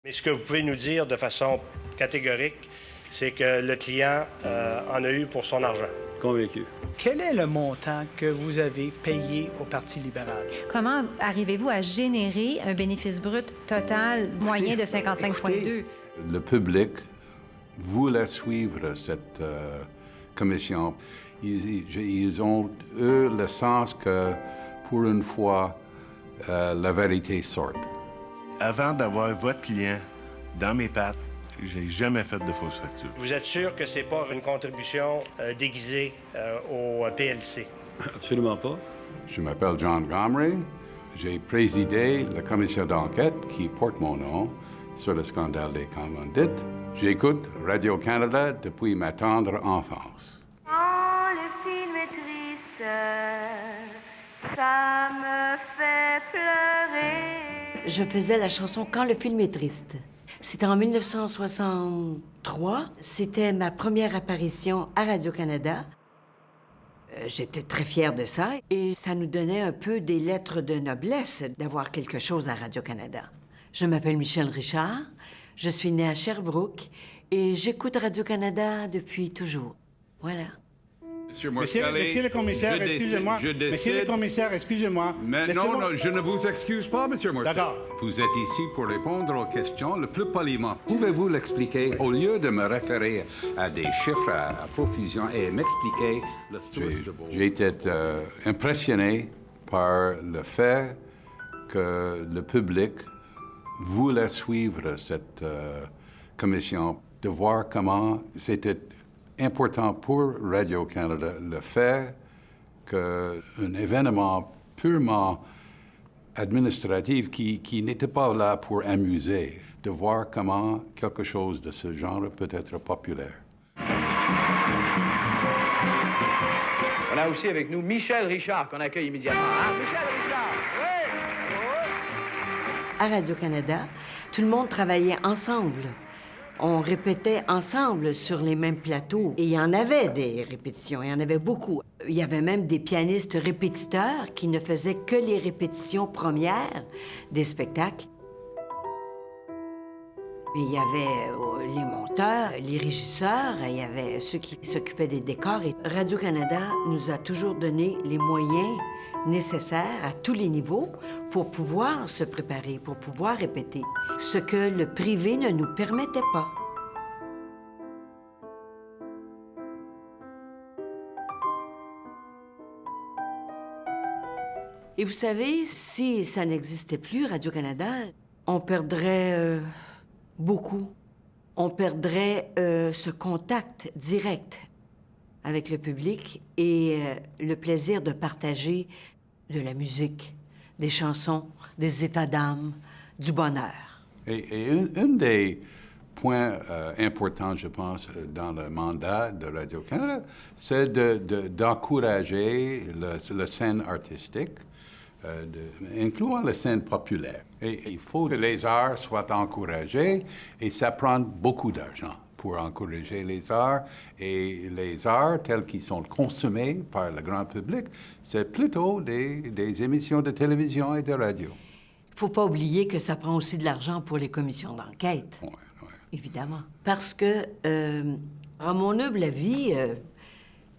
Mais ce que vous pouvez nous dire de façon catégorique, c'est que le client en a eu pour son argent. Convaincu. Quel est le montant que vous avez payé au Parti libéral? Comment arrivez-vous à générer un bénéfice brut total moyen de 55,2? Le public voulait suivre cette commission. Ils ont eu le sens que, pour une fois, la vérité sorte. Avant d'avoir votre client dans mes pattes, j'ai jamais fait de fausses factures. Vous êtes sûr que c'est pas une contribution déguisée au PLC? Absolument pas. Je m'appelle John Gomery. J'ai présidé la commission d'enquête qui porte mon nom sur le scandale des commandites. J'écoute Radio-Canada depuis ma tendre enfance. Quand le film est triste, ça me fait pleurer. Je faisais la chanson Quand le film est triste. C'était en 1963. C'était ma première apparition à Radio-Canada. J'étais très fière de ça et ça nous donnait un peu des lettres de noblesse d'avoir quelque chose à Radio-Canada. Je m'appelle Michel Richard, je suis née à Sherbrooke et j'écoute Radio-Canada depuis toujours. Voilà. Monsieur le commissaire, excusez-moi. Monsieur le commissaire, excusez-moi. Non, je ne vous excuse pas, Monsieur Morcel. D'accord. Vous êtes ici pour répondre aux questions le plus poliment. Pouvez-vous l'expliquer au lieu de me référer à des chiffres à profusion et m'expliquer le source de vos... J'ai été impressionné par le fait que le public voulait suivre cette commission, de voir comment c'était important pour Radio-Canada le fait qu'un événement purement administratif qui n'était pas là pour amuser, de voir comment quelque chose de ce genre peut être populaire. On a aussi avec nous Michel Richard qu'on accueille immédiatement. Hein? Michel Richard! Oui! À Radio-Canada, tout le monde travaillait ensemble. On répétait ensemble sur les mêmes plateaux. Et il y en avait des répétitions, il y en avait beaucoup. Il y avait même des pianistes répétiteurs qui ne faisaient que les répétitions premières des spectacles. Et il y avait les monteurs, les régisseurs, il y avait ceux qui s'occupaient des décors. Et Radio-Canada nous a toujours donné les moyens nécessaires à tous les niveaux pour pouvoir se préparer, pour pouvoir répéter, ce que le privé ne nous permettait pas. Et vous savez, si ça n'existait plus, Radio-Canada, on perdrait beaucoup. On perdrait ce contact direct avec le public et le plaisir de partager de la musique, des chansons, des états d'âme, du bonheur. Et un des points importants, je pense, dans le mandat de Radio-Canada, c'est d'encourager la scène artistique, incluant la scène populaire. Et il faut que les arts soient encouragés et ça prend beaucoup d'argent pour encourager les arts. Et les arts tels qu'ils sont consommés par le grand public, c'est plutôt des émissions de télévision et de radio. Il ne faut pas oublier que ça prend aussi de l'argent pour les commissions d'enquête. Ouais. Évidemment. Parce que, à mon humble avis,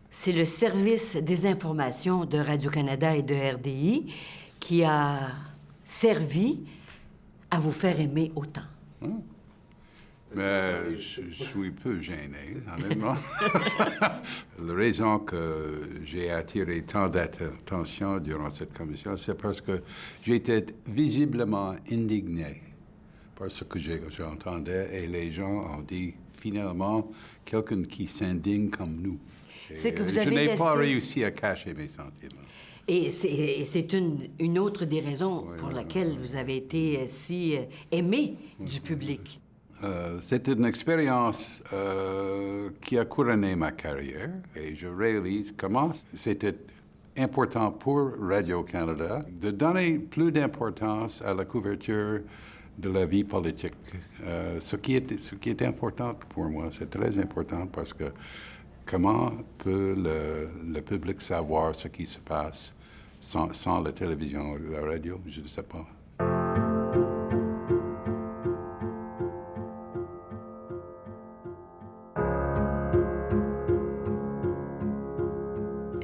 c'est le service des informations de Radio-Canada et de RDI qui a servi à vous faire aimer autant. Mais je suis peu gêné, honnêtement. La raison que j'ai attiré tant d'attention durant cette commission, c'est parce que j'étais visiblement indigné par ce que j'entendais et les gens ont dit, finalement, quelqu'un qui s'indigne comme nous. C'est que vous avez je n'ai laissé... pas réussi à cacher mes sentiments. Et c'est une autre des raisons pour laquelle vous avez été si aimé du public. C'était une expérience qui a couronné ma carrière et je réalise comment c'était important pour Radio-Canada de donner plus d'importance à la couverture de la vie politique. Ce qui est important pour moi, c'est très important parce que comment peut le public savoir ce qui se passe sans la télévision ou la radio? Je ne sais pas.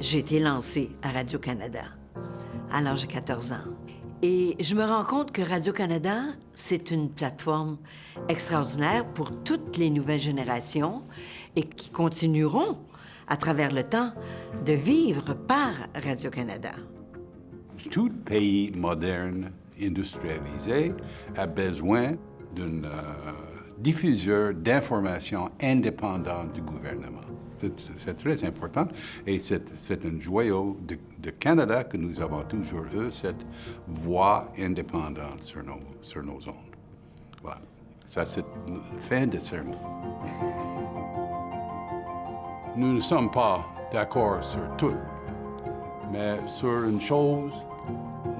j'ai été lancée à Radio-Canada à l'âge de 14 ans. Et je me rends compte que Radio-Canada, c'est une plateforme extraordinaire pour toutes les nouvelles générations et qui continueront, à travers le temps, de vivre par Radio-Canada. Tout pays moderne, industrialisé, a besoin d'un diffuseur d'informations indépendant du gouvernement. C'est très important et c'est un joyau de Canada que nous avons toujours eu, cette voix indépendante sur nos ondes. Voilà. Ça, c'est la fin de sermon. Nous ne sommes pas d'accord sur tout, mais sur une chose,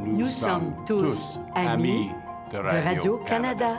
nous sommes tous amis de Radio-Canada.